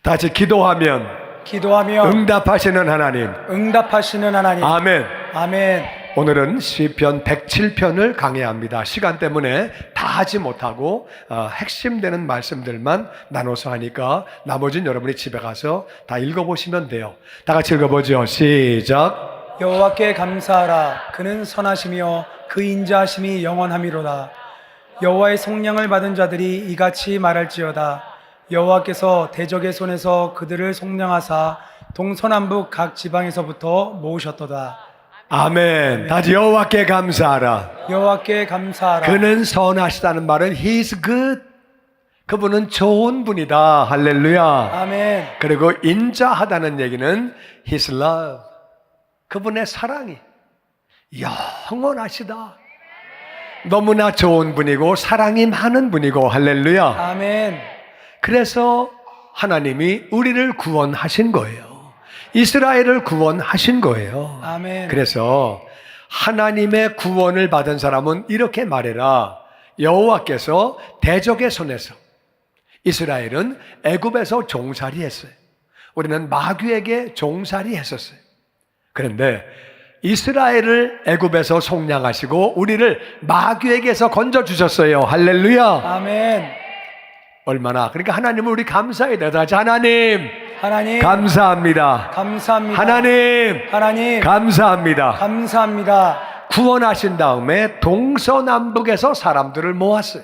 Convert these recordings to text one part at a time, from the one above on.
다 같이 기도하면 응답하시는 하나님. 응답하시는 하나님. 아멘. 아멘. 오늘은 시편 107편을 강해합니다. 시간 때문에 다 하지 못하고 핵심되는 말씀들만 나눠서 하니까 나머지는 여러분이 집에 가서 다 읽어보시면 돼요. 다 같이 읽어보죠. 시작. 여호와께 감사하라. 그는 선하시며 그 인자하심이 영원함이로다. 여호와의 속량을 받은 자들이 이같이 말할지어다. 여호와께서 대적의 손에서 그들을 속량하사 동서남북 각 지방에서부터 모으셨도다. 아멘. 다시 여호와께 감사하라. 여호와께 감사하라. 그는 선하시다는 말은 He's good. 그분은 좋은 분이다. 할렐루야. 아멘. 그리고 인자하다는 얘기는 His love. 그분의 사랑이 영원하시다. 너무나 좋은 분이고 사랑이 많은 분이고 할렐루야. 아멘. 그래서 하나님이 우리를 구원하신 거예요. 이스라엘을 구원하신 거예요. 아멘. 그래서 하나님의 구원을 받은 사람은 이렇게 말해라. 여호와께서 대적의 손에서, 이스라엘은 애굽에서 종살이했어요. 우리는 마귀에게 종살이했었어요. 그런데 이스라엘을 애굽에서 속량하시고 우리를 마귀에게서 건져주셨어요. 할렐루야. 아멘. 얼마나, 그러니까 하나님을 우리 감사해야 되다. 하나님 감사합니다. 하나님 감사합니다. 구원하신 다음에 동서남북에서 사람들을 모았어요.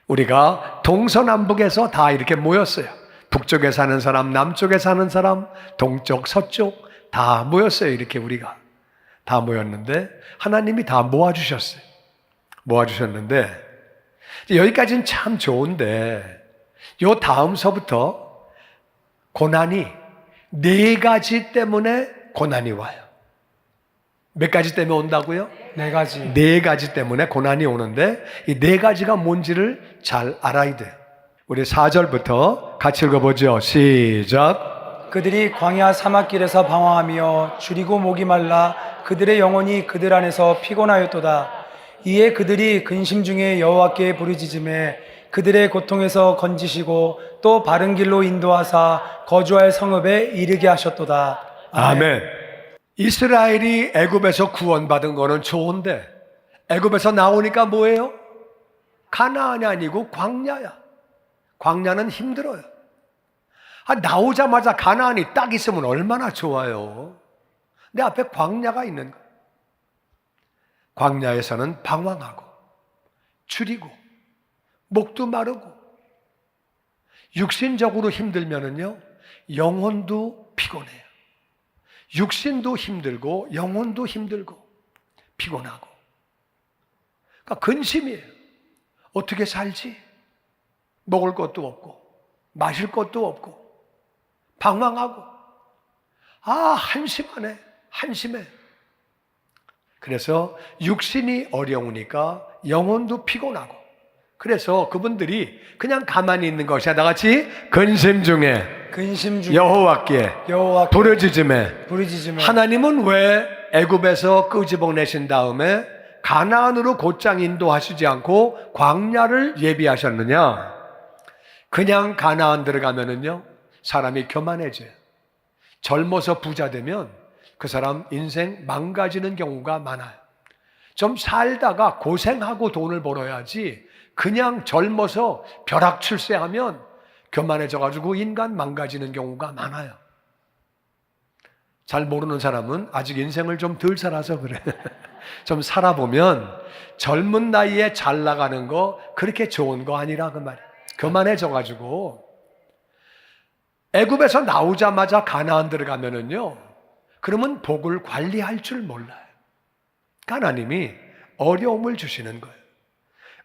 우리가 동서남북에서 다 이렇게 모였어요. 북쪽에 사는 사람, 남쪽에 사는 사람, 동쪽, 서쪽 다 모였어요. 이렇게 우리가 다 모였는데 하나님이 다 모아주셨는데 여기까지는 참 좋은데 요 다음서부터 고난이 4가지 때문에 고난이 와요. 몇 가지 때문에 온다고요? 4가지. 4가지 때문에 고난이 오는데 이 4가지가 뭔지를 잘 알아야 돼요. 우리 4절부터 같이 읽어보죠. 시작. 그들이 광야 사막길에서 방황하며 줄이고 목이 말라 그들의 영혼이 그들 안에서 피곤하였도다. 이에 그들이 근심 중에 여호와께 부르짖음에 그들의 고통에서 건지시고 또 바른 길로 인도하사 거주할 성읍에 이르게 하셨도다. 아멘. 이스라엘이 애굽에서 구원받은 거는 좋은데 애굽에서 나오니까 뭐예요? 가나안이 아니고 광야야. 광야는 힘들어요. 나오자마자 가나안이 딱 있으면 얼마나 좋아요. 내 앞에 광야가 있는 거예요. 광야에서는 방황하고 줄이고 목도 마르고 육신적으로 힘들면은요 영혼도 피곤해요. 육신도 힘들고 영혼도 힘들고 피곤하고 그러니까 근심이에요. 어떻게 살지? 먹을 것도 없고 마실 것도 없고 방황하고 한심해. 그래서 육신이 어려우니까 영혼도 피곤하고 그래서 그분들이 그냥 가만히 있는 것이 아니라 같이 근심 중에 여호와께 부르짖음에 하나님은 왜 애굽에서 끄집어내신 다음에 가나안으로 곧장 인도하시지 않고 광야를 예비하셨느냐? 그냥 가나안 들어가면은요 사람이 교만해져요. 젊어서 부자 되면 그 사람 인생 망가지는 경우가 많아요. 좀 살다가 고생하고 돈을 벌어야지 그냥 젊어서 벼락출세하면 교만해져가지고 인간 망가지는 경우가 많아요. 잘 모르는 사람은 아직 인생을 좀 덜 살아서 그래. 좀 살아보면 젊은 나이에 잘 나가는 거 그렇게 좋은 거 아니라 그 말이에요. 교만해져가지고 애굽에서 나오자마자 가나안 들어가면은요 그러면 복을 관리할 줄 몰라요. 하나님이 어려움을 주시는 거예요.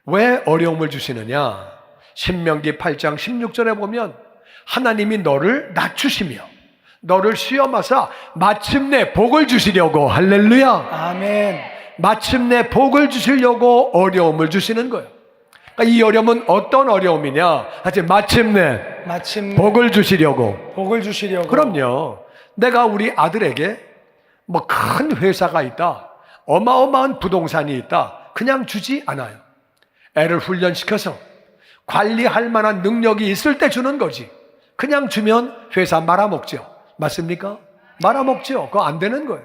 왜 어려움을 주시느냐? 신명기 8장 16절에 보면 하나님이 너를 낮추시며 너를 시험하사 마침내 복을 주시려고 할렐루야. 아멘. 마침내 복을 주시려고 어려움을 주시는 거예요. 그러니까 이 어려움은 어떤 어려움이냐? 하여튼 마침내 복을 주시려고. 그럼요. 내가 우리 아들에게 뭐 큰 회사가 있다, 어마어마한 부동산이 있다, 그냥 주지 않아요. 애를 훈련시켜서 관리할 만한 능력이 있을 때 주는 거지. 그냥 주면 회사 말아먹죠. 맞습니까? 말아먹죠. 그거 안 되는 거예요.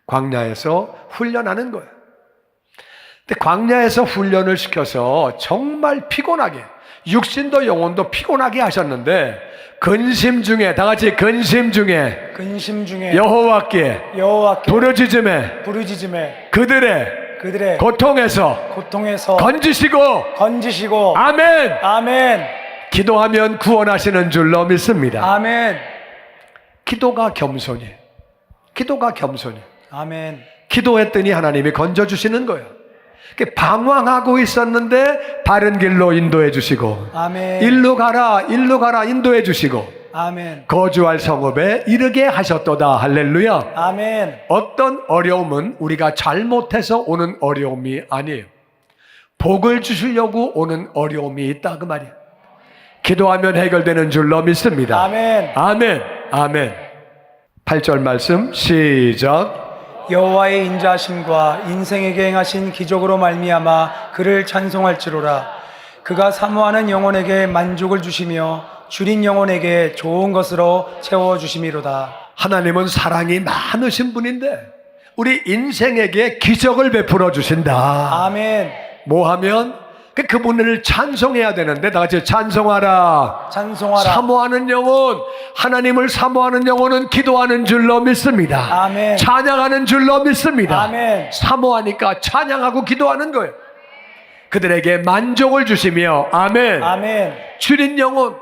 광야에서 훈련하는 거예요. 근데 광야에서 훈련을 시켜서 정말 피곤하게, 육신도 영혼도 피곤하게 하셨는데, 근심 중에, 다 같이 근심 중에 여호와께 부르짖음에 그들의 고통에서 건지시고 아멘. 기도하면 구원하시는 줄로 믿습니다. 아멘. 기도가 겸손이에요. 아멘. 기도했더니 하나님이 건져주시는 거예요. 방황하고 있었는데 바른 길로 인도해 주시고, 아멘. 일로 가라 인도해 주시고, 아멘. 거주할 성읍에 이르게 하셨도다. 할렐루야. 아멘. 어떤 어려움은 우리가 잘못해서 오는 어려움이 아니에요. 복을 주시려고 오는 어려움이 있다 그 말이에요. 기도하면 해결되는 줄로 믿습니다. 아멘. 8절 말씀 시작. 여호와의 인자하심과 인생에게 행하신 기적으로 말미암아 그를 찬송할지로다. 그가 사모하는 영혼에게 만족을 주시며 줄인 영혼에게 좋은 것으로 채워주심이로다. 하나님은 사랑이 많으신 분인데 우리 인생에게 기적을 베풀어 주신다. 아멘. 뭐 하면? 그분을 찬송해야 되는데, 다 같이 찬송하라. 사모하는 영혼, 하나님을 사모하는 영혼은 기도하는 줄로 믿습니다. 아멘. 찬양하는 줄로 믿습니다. 아멘. 사모하니까 찬양하고 기도하는 거예요. 그들에게 만족을 주시며 아멘. 줄인 영혼,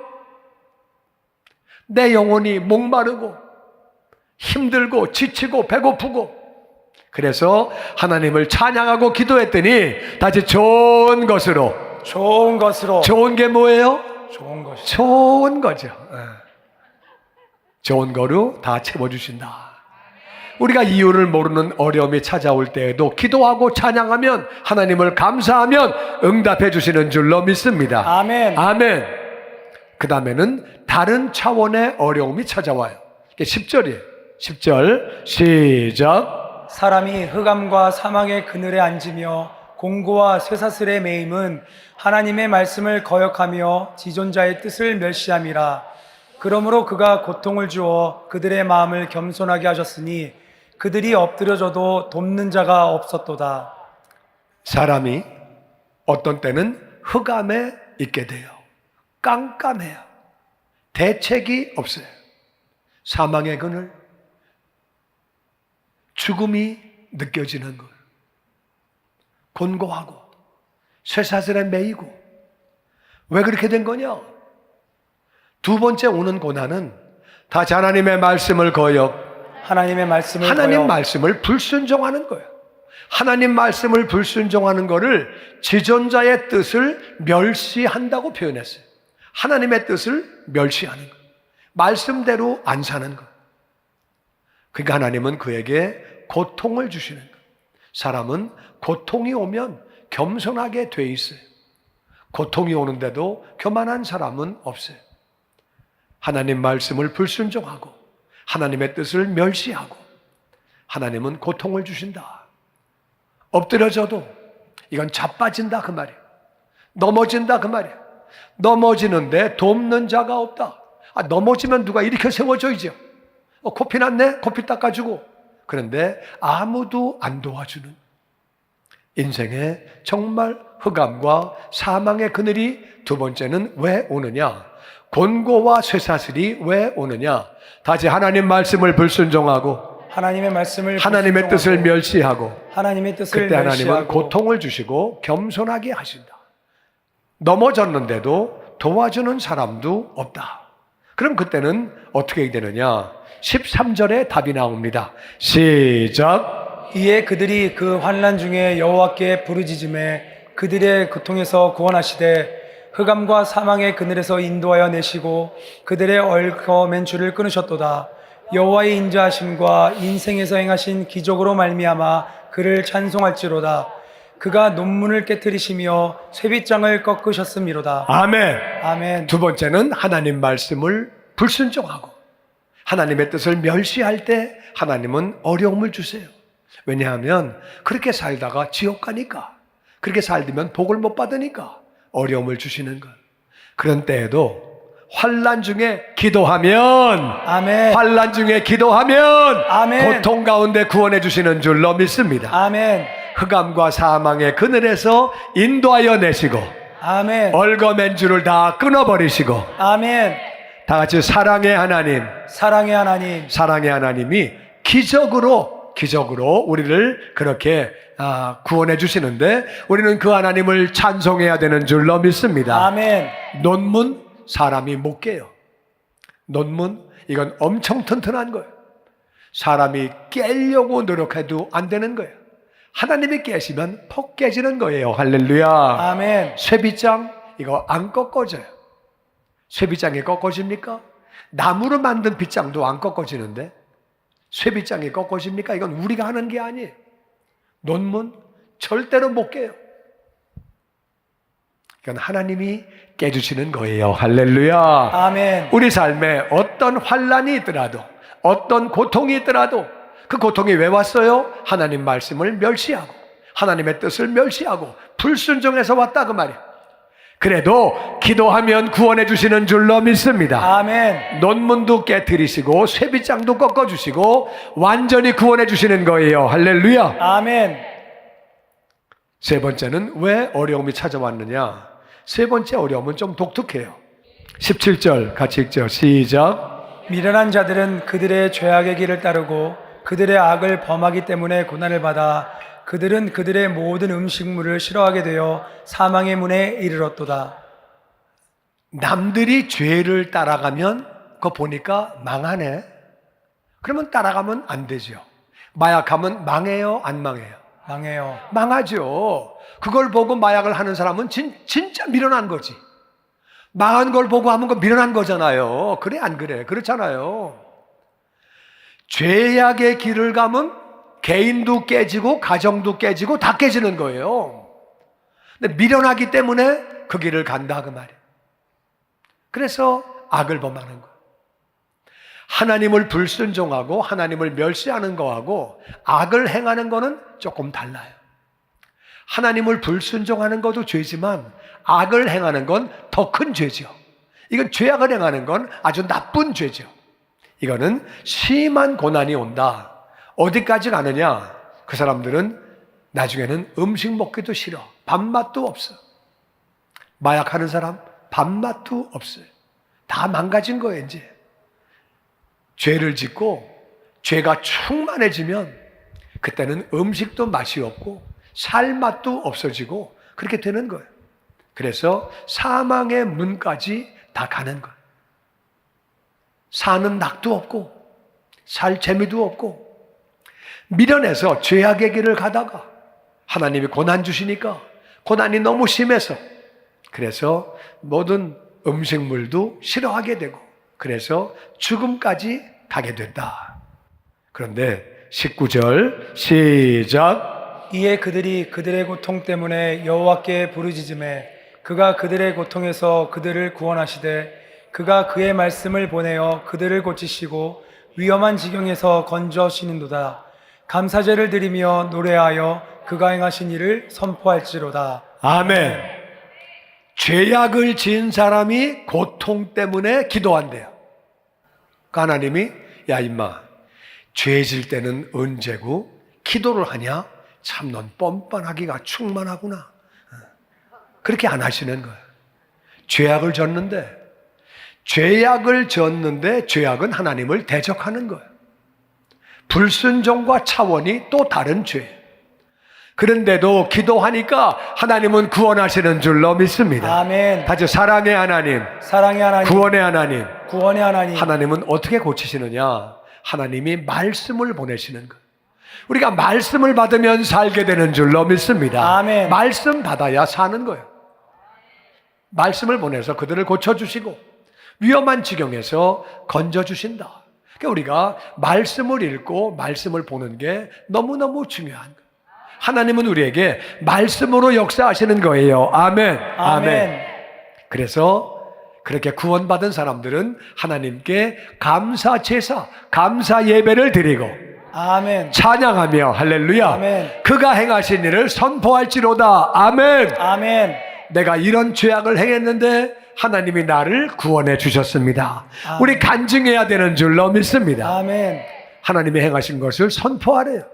내 영혼이 목마르고 힘들고 지치고 배고프고, 그래서 하나님을 찬양하고 기도했더니 다시 좋은 것으로. 좋은 게 뭐예요? 좋은 거죠. 좋은 거로 다 채워주신다. 우리가 이유를 모르는 어려움이 찾아올 때에도 기도하고 찬양하면, 하나님을 감사하면 응답해 주시는 줄로 믿습니다. 아멘. 그 다음에는 다른 차원의 어려움이 찾아와요. 이게 10절이에요. 10절 시작. 사람이 흑암과 사망의 그늘에 앉으며 공고와 쇠사슬에 매임은 하나님의 말씀을 거역하며 지존자의 뜻을 멸시함이라. 그러므로 그가 고통을 주어 그들의 마음을 겸손하게 하셨으니 그들이 엎드려져도 돕는 자가 없었도다. 사람이 어떤 때는 흑암에 있게 돼요. 깜깜해요. 대책이 없어요. 사망의 그늘, 죽음이 느껴지는 것, 곤고하고 쇠사슬에 매이고. 왜 그렇게 된 거냐? 두 번째 오는 고난은 다시 하나님의 말씀을 하나님 말씀을 불순종하는 거예요. 하나님 말씀을 불순종하는 거를 지존자의 뜻을 멸시한다고 표현했어요. 하나님의 뜻을 멸시하는 거, 말씀대로 안 사는 거. 그러니까 하나님은 그에게 고통을 주시는 것. 사람은 고통이 오면 겸손하게 돼 있어요. 고통이 오는데도 교만한 사람은 없어요. 하나님 말씀을 불순종하고 하나님의 뜻을 멸시하고, 하나님은 고통을 주신다. 엎드려져도 이건 자빠진다 그 말이에요. 넘어진다 그 말이에요. 넘어지는데 돕는 자가 없다. 넘어지면 누가 일으켜 세워줘야죠. 코피 났네? 코피 닦아주고. 그런데 아무도 안 도와주는, 인생에 정말 흑암과 사망의 그늘이 두 번째는 왜 오느냐? 곤고와 쇠사슬이 왜 오느냐? 다시 하나님 말씀을 불순종하고 하나님의 뜻을 멸시하고, 그때 하나님은 고통을 주시고 겸손하게 하신다. 넘어졌는데도 도와주는 사람도 없다. 그럼 그때는 어떻게 되느냐? 13절에 답이 나옵니다. 시작. 이에 그들이 그 환난 중에 여호와께 부르짖음에 그들의 고통에서 구원하시되 흑암과 사망의 그늘에서 인도하여 내시고 그들의 얽어맨 줄을 끊으셨도다. 여호와의 인자하심과 인생에서 행하신 기적으로 말미암아 그를 찬송할지로다. 그가 논문을 깨뜨리시며 쇠빗장을 꺾으셨음이로다. 아멘. 두 번째는 하나님 말씀을 불순종하고 하나님의 뜻을 멸시할 때 하나님은 어려움을 주세요. 왜냐하면 그렇게 살다가 지옥 가니까, 그렇게 살면 복을 못 받으니까 어려움을 주시는 것. 그런 때에도 환난 중에 기도하면 아멘. 환난 중에 기도하면 아멘. 고통 가운데 구원해 주시는 줄로 믿습니다. 아멘. 흑암과 사망의 그늘에서 인도하여 내시고 아멘. 얽어맨 줄을 다 끊어버리시고 아멘. 다 같이 사랑의 하나님, 사랑의 하나님, 사랑의 하나님이 기적으로 우리를 그렇게 구원해 주시는데 우리는 그 하나님을 찬송해야 되는 줄로 믿습니다. 아멘. 논문 사람이 못 깨요. 논문 이건 엄청 튼튼한 거예요. 사람이 깨려고 노력해도 안 되는 거예요. 하나님이 깨시면 퍽 깨지는 거예요. 할렐루야. 아멘. 쇠빗장 이거 안 꺾어져요. 쇠빗장이 꺾어집니까? 나무로 만든 빗장도 안 꺾어지는데 쇠빗장이 꺾어집니까? 이건 우리가 하는 게 아니에요. 논문 절대로 못 깨요. 이건 하나님이 깨주시는 거예요. 할렐루야. 아멘. 우리 삶에 어떤 환난이 있더라도 어떤 고통이 있더라도 그 고통이 왜 왔어요? 하나님 말씀을 멸시하고 하나님의 뜻을 멸시하고 불순종해서 왔다 그 말이에요. 그래도 기도하면 구원해 주시는 줄로 믿습니다. 아멘. 논문도 깨뜨리시고 쇠빗장도 꺾어주시고 완전히 구원해 주시는 거예요. 할렐루야. 아멘. 세 번째는 왜 어려움이 찾아왔느냐? 세 번째 어려움은 좀 독특해요. 17절 같이 읽죠. 시작. 미련한 자들은 그들의 죄악의 길을 따르고 그들의 악을 범하기 때문에 고난을 받아 그들은 그들의 모든 음식물을 싫어하게 되어 사망의 문에 이르렀도다. 남들이 죄를 따라가면 그거 보니까 망하네. 그러면 따라가면 안 되죠. 마약하면 망해요? 안 망해요? 망해요. 망하죠. 그걸 보고 마약을 하는 사람은 진짜 미련한 거지. 망한 걸 보고 하면 거 미련한 거잖아요. 그래 안 그래? 그렇잖아요. 죄악의 길을 가면 개인도 깨지고 가정도 깨지고 다 깨지는 거예요. 근데 미련하기 때문에 그 길을 간다 그 말이에요. 그래서 악을 범하는 거예요. 하나님을 불순종하고 하나님을 멸시하는 거하고 악을 행하는 거는 조금 달라요. 하나님을 불순종하는 것도 죄지만 악을 행하는 건 더 큰 죄죠. 이건 죄악을 행하는 건 아주 나쁜 죄죠. 이거는 심한 고난이 온다. 어디까지 가느냐? 그 사람들은 나중에는 음식 먹기도 싫어. 밥맛도 없어. 마약하는 사람 밥맛도 없어요. 다 망가진 거예요 이제. 죄를 짓고 죄가 충만해지면 그때는 음식도 맛이 없고 살 맛도 없어지고 그렇게 되는 거예요. 그래서 사망의 문까지 다 가는 거예요. 사는 낙도 없고 살 재미도 없고 미련해서 죄악의 길을 가다가 하나님이 고난 주시니까 고난이 너무 심해서 그래서 모든 음식물도 싫어하게 되고 그래서 죽음까지 가게 된다. 그런데 19절 시작. 이에 그들이 그들의 고통 때문에 여호와께 부르짖음에 그가 그들의 고통에서 그들을 구원하시되 그가 그의 말씀을 보내어 그들을 고치시고 위험한 지경에서 건져시는도다. 감사제를 드리며 노래하여 그가 행하신 일을 선포할지로다. 아멘. 죄악을 지은 사람이 고통 때문에 기도한대요. 하나님이 야 임마 죄 질 때는 언제고 기도를 하냐? 참 넌 뻔뻔하기가 충만하구나. 그렇게 안 하시는 거예요. 죄악을 졌는데 죄악은 하나님을 대적하는 거예요. 불순종과 차원이 또 다른 죄. 그런데도 기도하니까 하나님은 구원하시는 줄로 믿습니다. 아멘. 다시 사랑의 하나님, 사랑의 하나님, 구원의 하나님. 구원의 하나님. 하나님은 어떻게 고치시느냐? 하나님이 말씀을 보내시는 거예요. 우리가 말씀을 받으면 살게 되는 줄로 믿습니다. 아멘. 말씀 받아야 사는 거예요. 말씀을 보내서 그들을 고쳐주시고 위험한 지경에서 건져주신다. 그러니까 우리가 말씀을 읽고 말씀을 보는 게 너무너무 중요한 거예요. 하나님은 우리에게 말씀으로 역사하시는 거예요. 아멘. 아멘. 그래서 그렇게 구원받은 사람들은 하나님께 감사 제사, 감사 예배를 드리고 아멘. 찬양하며 할렐루야. 아멘. 그가 행하신 일을 선포할지로다. 아멘. 아멘. 내가 이런 죄악을 행했는데 하나님이 나를 구원해 주셨습니다. 아멘. 우리 간증해야 되는 줄로 믿습니다. 아멘. 하나님이 행하신 것을 선포하래요.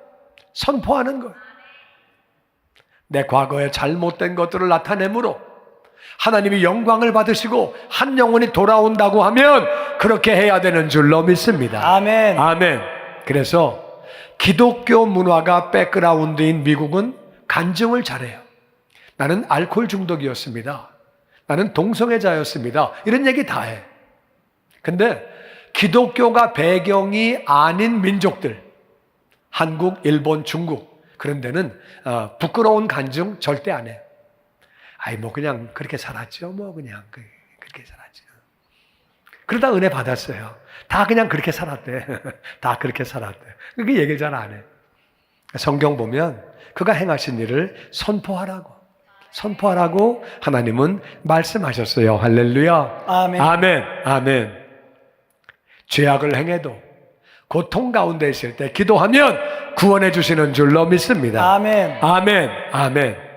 선포하는 거예요. 내 과거에 잘못된 것들을 나타내므로 하나님이 영광을 받으시고 한 영혼이 돌아온다고 하면 그렇게 해야 되는 줄로 믿습니다. 아멘. 아멘. 그래서 기독교 문화가 백그라운드인 미국은 간증을 잘해요. 나는 알코올 중독이었습니다. 나는 동성애자였습니다. 이런 얘기 다 해. 근데 기독교가 배경이 아닌 민족들, 한국, 일본, 중국, 그런 데는 부끄러운 간증 절대 안 해요. 아이, 뭐 그냥 그렇게 살았죠. 뭐 그냥 그렇게 살았죠. 그러다 은혜 받았어요. 다 그냥 그렇게 살았대. 다 그렇게 살았대. 그 얘기를 잘 안 해. 성경 보면 그가 행하신 일을 선포하라고 하나님은 말씀하셨어요. 할렐루야. 아멘. 아멘. 아멘. 죄악을 행해도 고통 가운데 있을 때 기도하면 구원해 주시는 줄로 믿습니다. 아멘. 아멘. 아멘.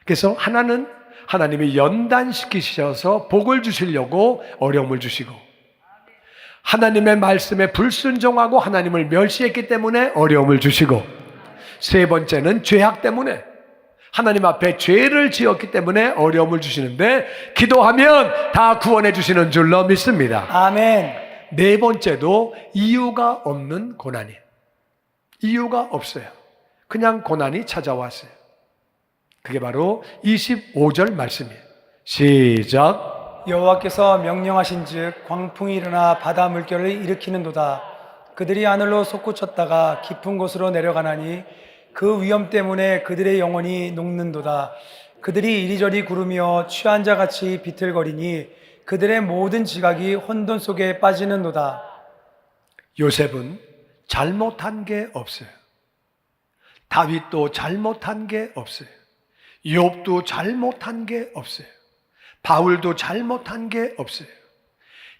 그래서 하나님이 연단시키셔서 복을 주시려고 어려움을 주시고, 하나님의 말씀에 불순종하고 하나님을 멸시했기 때문에 어려움을 주시고, 세 번째는 죄악 때문에 하나님 앞에 죄를 지었기 때문에 어려움을 주시는데 기도하면 다 구원해 주시는 줄로 믿습니다. 아멘. 네 번째도 이유가 없는 고난이에요. 이유가 없어요. 그냥 고난이 찾아왔어요. 그게 바로 25절 말씀이에요. 시작. 여호와께서 명령하신즉 광풍이 일어나 바다 물결을 일으키는도다. 그들이 하늘로 솟구쳤다가 깊은 곳으로 내려가나니 그 위험 때문에 그들의 영혼이 녹는도다. 그들이 이리저리 구르며 취한 자같이 비틀거리니 그들의 모든 지각이 혼돈 속에 빠지는도다. 요셉은 잘못한 게 없어요. 다윗도 잘못한 게 없어요. 욥도 잘못한 게 없어요. 바울도 잘못한 게 없어요.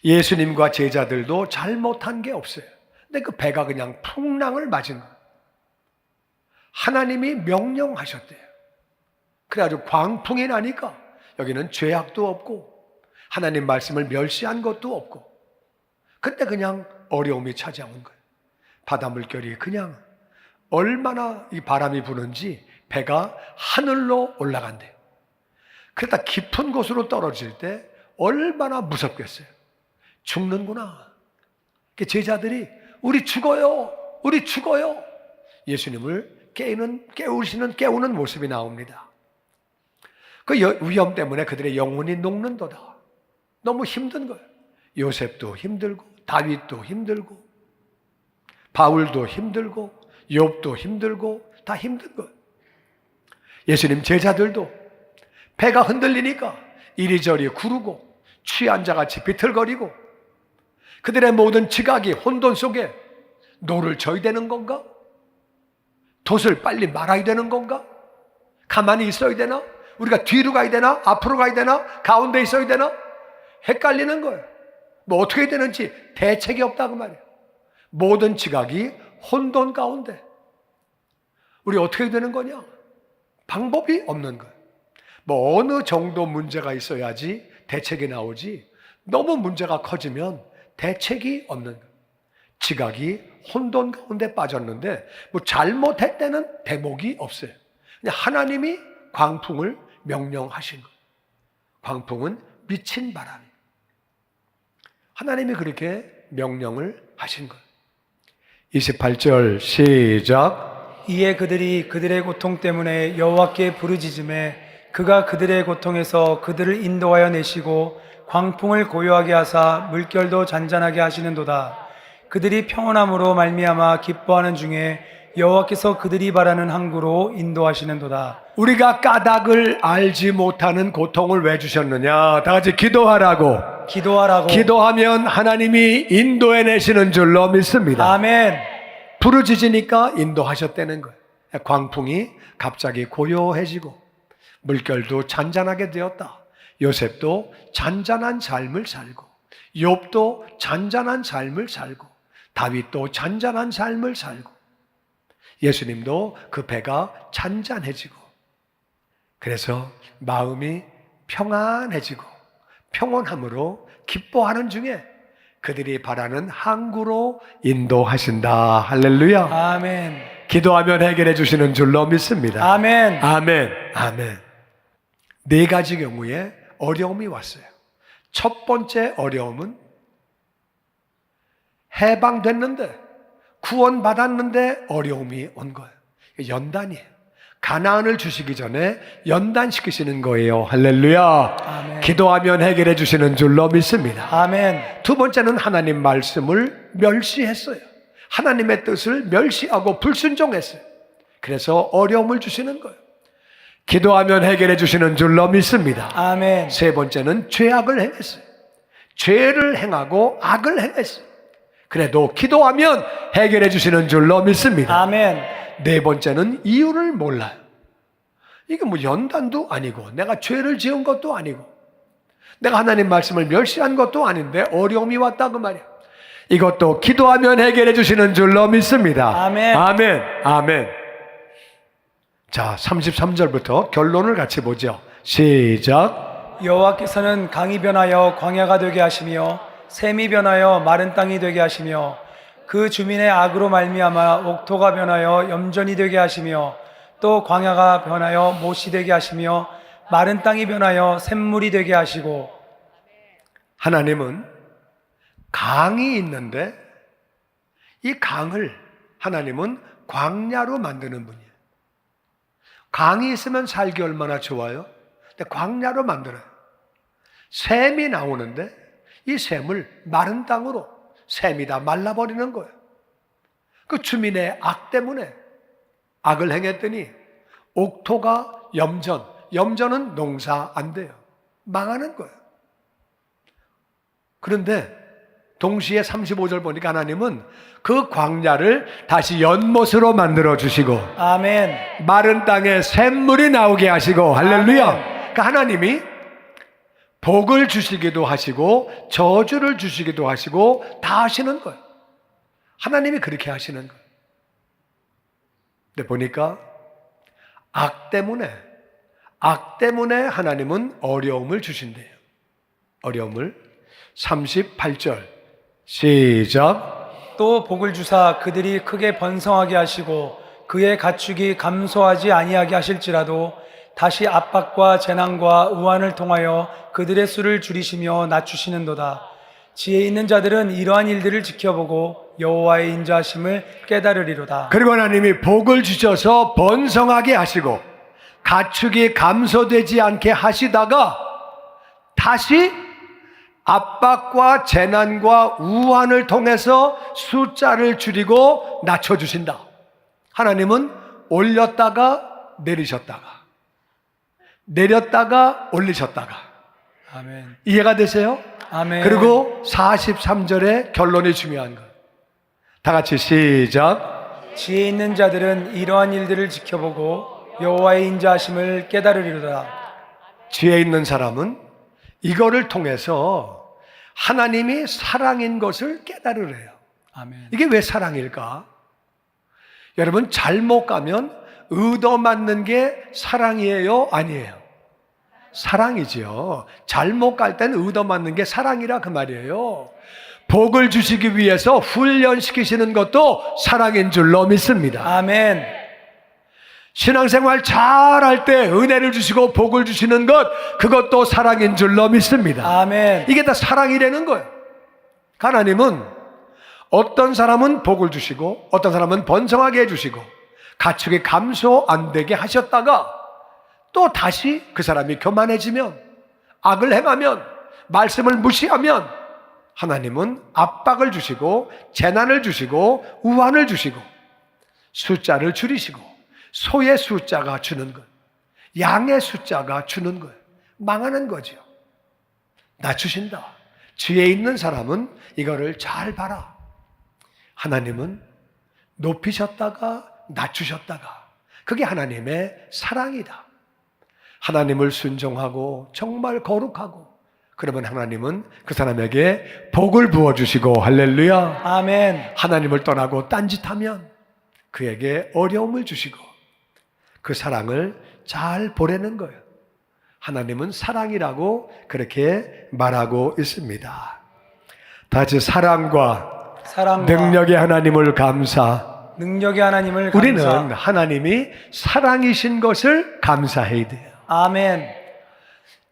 예수님과 제자들도 잘못한 게 없어요. 근데 그 배가 그냥 풍랑을 맞은 거예요. 하나님이 명령하셨대요. 그래가지고 광풍이 나니까 여기는 죄악도 없고 하나님 말씀을 멸시한 것도 없고, 그때 그냥 어려움이 찾아온 거예요. 바다 물결이 그냥 얼마나 이 바람이 부는지 배가 하늘로 올라간대요. 그러다 깊은 곳으로 떨어질 때 얼마나 무섭겠어요. 죽는구나. 제자들이 우리 죽어요. 우리 죽어요. 예수님을 깨우는 모습이 나옵니다. 그 위험 때문에 그들의 영혼이 녹는도다. 너무 힘든 거예요. 요셉도 힘들고 다윗도 힘들고 바울도 힘들고 욥도 힘들고 다 힘든 거예요. 예수님 제자들도 배가 흔들리니까 이리저리 구르고 취한 자같이 비틀거리고 그들의 모든 지각이 혼돈 속에 노를 져야 되는 건가? 돛을 빨리 말아야 되는 건가? 가만히 있어야 되나? 우리가 뒤로 가야 되나? 앞으로 가야 되나? 가운데 있어야 되나? 헷갈리는 거예요. 뭐 어떻게 해야 되는지 대책이 없다고 말이에요. 모든 지각이 혼돈 가운데. 우리 어떻게 해야 되는 거냐? 방법이 없는 거예요. 뭐 어느 정도 문제가 있어야지 대책이 나오지, 너무 문제가 커지면 대책이 없는 거예요. 지각이 혼돈 가운데 빠졌는데 뭐 잘못했다는 대목이 없어요. 그냥 하나님이 광풍을 명령하신 거예요. 광풍은 미친 바람이에요. 하나님이 그렇게 명령을 하신 거예요. 28절 시작. 이에 그들이 그들의 고통 때문에 여호와께 부르짖음에 그가 그들의 고통에서 그들을 인도하여 내시고 광풍을 고요하게 하사 물결도 잔잔하게 하시는도다. 그들이 평온함으로 말미암아 기뻐하는 중에 여호와께서 그들이 바라는 항구로 인도하시는도다. 우리가 까닭을 알지 못하는 고통을 왜 주셨느냐? 다 같이 기도하라고. 기도하면 하나님이 인도해 내시는 줄로 믿습니다. 아멘. 부르짖으니까 인도하셨다는 거예요. 광풍이 갑자기 고요해지고 물결도 잔잔하게 되었다. 요셉도 잔잔한 삶을 살고 욥도 잔잔한 삶을 살고 다윗도 잔잔한 삶을 살고 예수님도 그 배가 잔잔해지고, 그래서 마음이 평안해지고 평온함으로 기뻐하는 중에 그들이 바라는 항구로 인도하신다. 할렐루야. 아멘. 기도하면 해결해 주시는 줄로 믿습니다. 아멘. 아멘. 아멘. 네 가지 경우에 어려움이 왔어요. 첫 번째 어려움은 해방됐는데, 구원받았는데 어려움이 온 거예요. 연단이에요. 가나안을 주시기 전에 연단시키시는 거예요. 할렐루야. 아멘. 기도하면 해결해 주시는 줄로 믿습니다. 아멘. 두 번째는 하나님 말씀을 멸시했어요. 하나님의 뜻을 멸시하고 불순종했어요. 그래서 어려움을 주시는 거예요. 기도하면 해결해 주시는 줄로 믿습니다. 아멘. 세 번째는 죄악을 행했어요. 죄를 행하고 악을 행했어요. 그래도 기도하면 해결해 주시는 줄로 믿습니다. 아멘. 네 번째는 이유를 몰라요. 이게 뭐 연단도 아니고 내가 죄를 지은 것도 아니고 내가 하나님 말씀을 멸시한 것도 아닌데 어려움이 왔다 그 말이야. 이것도 기도하면 해결해 주시는 줄로 믿습니다. 아멘. 아멘. 아멘. 자, 33절부터 결론을 같이 보죠. 시작. 여호와께서는 강이 변하여 광야가 되게 하시며 샘이 변하여 마른 땅이 되게 하시며 그 주민의 악으로 말미암아 옥토가 변하여 염전이 되게 하시며 또 광야가 변하여 못이 되게 하시며 마른 땅이 변하여 샘물이 되게 하시고. 하나님은 강이 있는데 이 강을 하나님은 광야로 만드는 분이에요. 강이 있으면 살기 얼마나 좋아요? 근데 광야로 만들어요. 샘이 나오는데 이 샘을 마른 땅으로 샘이 다 말라버리는 거예요. 그 주민의 악 때문에 악을 행했더니 옥토가 염전은 농사 안 돼요. 망하는 거예요. 그런데 동시에 35절 보니까 하나님은 그 광야를 다시 연못으로 만들어 주시고 아멘. 마른 땅에 샘물이 나오게 하시고 할렐루야. 아멘. 그러니까 하나님이 복을 주시기도 하시고 저주를 주시기도 하시고 다 하시는 거예요. 하나님이 그렇게 하시는 거예요. 근데 보니까 악 때문에 하나님은 어려움을 주신대요. 어려움을 38절 시작. 또 복을 주사 그들이 크게 번성하게 하시고 그의 가축이 감소하지 아니하게 하실지라도 다시 압박과 재난과 우환을 통하여 그들의 수를 줄이시며 낮추시는도다. 지혜 있는 자들은 이러한 일들을 지켜보고 여호와의 인자하심을 깨달으리로다. 그리고 하나님이 복을 주셔서 번성하게 하시고 가축이 감소되지 않게 하시다가 다시 압박과 재난과 우환을 통해서 숫자를 줄이고 낮춰주신다. 하나님은 올렸다가 내렸다가 올리셨다가. 아멘. 이해가 되세요? 아멘. 그리고 43절의 결론이 중요한 거예요. 다 같이 시작. 지혜 있는 자들은 이러한 일들을 지켜보고 여호와의 인자하심을 깨달으리로다. 지혜 있는 사람은 이거를 통해서 하나님이 사랑인 것을 깨달으래요. 아멘. 이게 왜 사랑일까? 여러분, 잘못 가면 얻어맞는 게 사랑이에요? 아니에요? 사랑이죠. 잘못 갈 때는 얻어맞는 게 사랑이라 그 말이에요. 복을 주시기 위해서 훈련시키시는 것도 사랑인 줄로 믿습니다. 아멘. 신앙생활 잘할 때 은혜를 주시고 복을 주시는 것, 그것도 사랑인 줄로 믿습니다. 아멘. 이게 다 사랑이라는 거예요. 하나님은 어떤 사람은 복을 주시고 어떤 사람은 번성하게 해주시고 가축이 감소 안 되게 하셨다가 또 다시 그 사람이 교만해지면, 악을 행하면, 말씀을 무시하면 하나님은 압박을 주시고 재난을 주시고 우환을 주시고 숫자를 줄이시고 소의 숫자가 주는 것, 양의 숫자가 주는 것, 망하는 거죠. 낮추신다. 지혜 있는 사람은 이거를 잘 봐라. 하나님은 높이셨다가 낮추셨다가, 그게 하나님의 사랑이다. 하나님을 순종하고 정말 거룩하고 그러면 하나님은 그 사람에게 복을 부어주시고 할렐루야. 아멘. 하나님을 떠나고 딴짓하면 그에게 어려움을 주시고 그 사랑을 잘 보내는 거예요. 하나님은 사랑이라고 그렇게 말하고 있습니다. 다 같이 사랑과 능력의 하나님을 능력의 하나님을 우리는 감사. 하나님이 사랑이신 것을 감사해야 돼요. 아멘.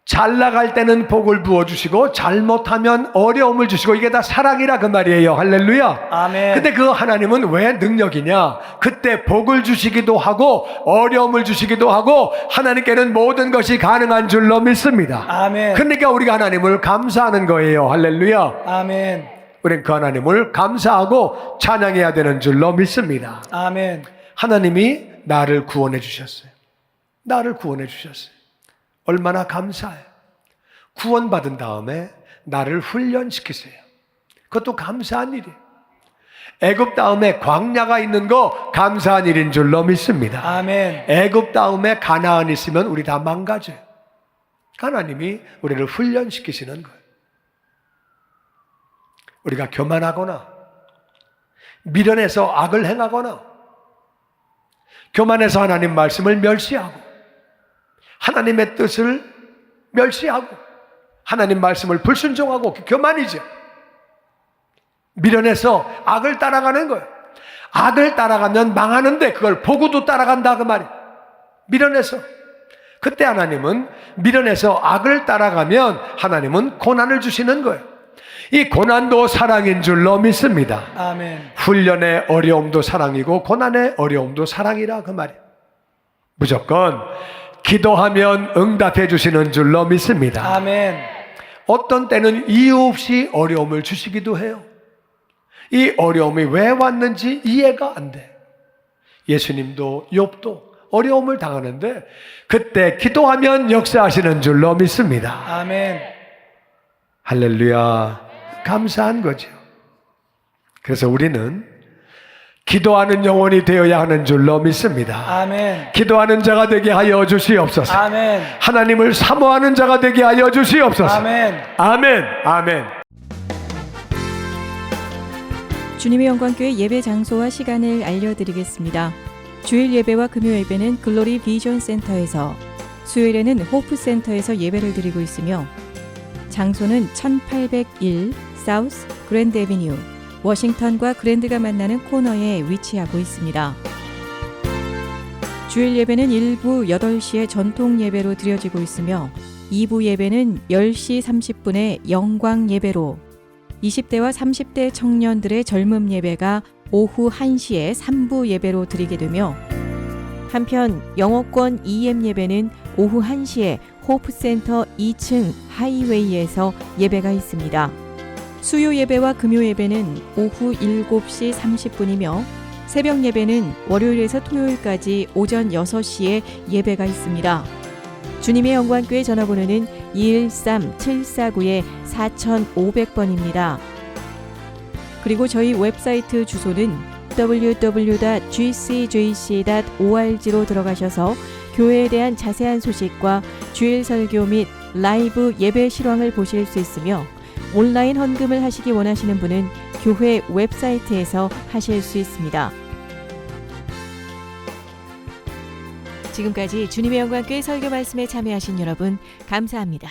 잘 나갈 때는 복을 부어주시고 잘못하면 어려움을 주시고 이게 다 사랑이라 그 말이에요. 할렐루야. 아멘. 근데 그 하나님은 왜 능력이냐? 그때 복을 주시기도 하고 어려움을 주시기도 하고 하나님께는 모든 것이 가능한 줄로 믿습니다. 아멘. 그러니까 우리가 하나님을 감사하는 거예요. 할렐루야. 아멘. 우리는 그 하나님을 감사하고 찬양해야 되는 줄로 믿습니다. 아멘. 하나님이 나를 구원해 주셨어요. 나를 구원해 주셨어요. 얼마나 감사해요. 구원받은 다음에 나를 훈련시키세요. 그것도 감사한 일이에요. 애굽 다음에 광야가 있는 거 감사한 일인 줄로 믿습니다. 아멘. 애굽 다음에 가나안 있으면 우리 다 망가져요. 하나님이 우리를 훈련시키시는 거예요. 우리가 교만하거나 미련해서 악을 행하거나 교만해서 하나님 말씀을 멸시하고 하나님의 뜻을 멸시하고 하나님 말씀을 불순종하고 교만이죠. 미련해서 악을 따라가는 거예요. 악을 따라가면 망하는데 그걸 보고도 따라간다 그 말이에요. 미련해서. 그때 하나님은 미련해서 악을 따라가면 하나님은 고난을 주시는 거예요. 이 고난도 사랑인 줄로 믿습니다. 아멘. 훈련의 어려움도 사랑이고 고난의 어려움도 사랑이라 그 말이에요. 무조건 기도하면 응답해 주시는 줄로 믿습니다. 아멘. 어떤 때는 이유 없이 어려움을 주시기도 해요. 이 어려움이 왜 왔는지 이해가 안 돼. 예수님도 욥도 어려움을 당하는데 그때 기도하면 역사하시는 줄로 믿습니다. 아멘. 할렐루야. 감사한 거죠. 그래서 우리는 기도하는 영혼이 되어야 하는 줄로 믿습니다. 아멘. 기도하는 자가 되게 하여 주시옵소서. 아멘. 하나님을 사모하는 자가 되게 하여 주시옵소서. 아멘. 아멘. 아멘. 주님의 영광교회 예배 장소와 시간을 알려드리겠습니다. 주일 예배와 금요 예배는 글로리 비전 센터에서, 수요일에는 호프 센터에서 예배를 드리고 있으며 장소는 1801 사우스 그랜드 애비뉴 워싱턴과 그랜드가 만나는 코너에 위치하고 있습니다. 주일 예배는 1부 8시에 전통 예배로 드려지고 있으며 2부 예배는 10시 30분에 영광 예배로, 20대와 30대 청년들의 젊음 예배가 오후 1시에 3부 예배로 드리게 되며, 한편 영어권 EM 예배는 오후 1시에 호프센터 2층 하이웨이에서 예배가 있습니다. 수요 예배와 금요 예배는 오후 7시 30분이며 새벽 예배는 월요일에서 토요일까지 오전 6시에 예배가 있습니다. 주님의 영광교회 전화번호는 213-749-4500번입니다. 그리고 저희 웹사이트 주소는 www.gcjc.org로 들어가셔서 교회에 대한 자세한 소식과 주일 설교 및 라이브 예배 실황을 보실 수 있으며, 온라인 헌금을 하시기 원하시는 분은 교회 웹사이트에서 하실 수 있습니다. 지금까지 주님의 영광교회 설교 말씀에 참여하신 여러분 감사합니다.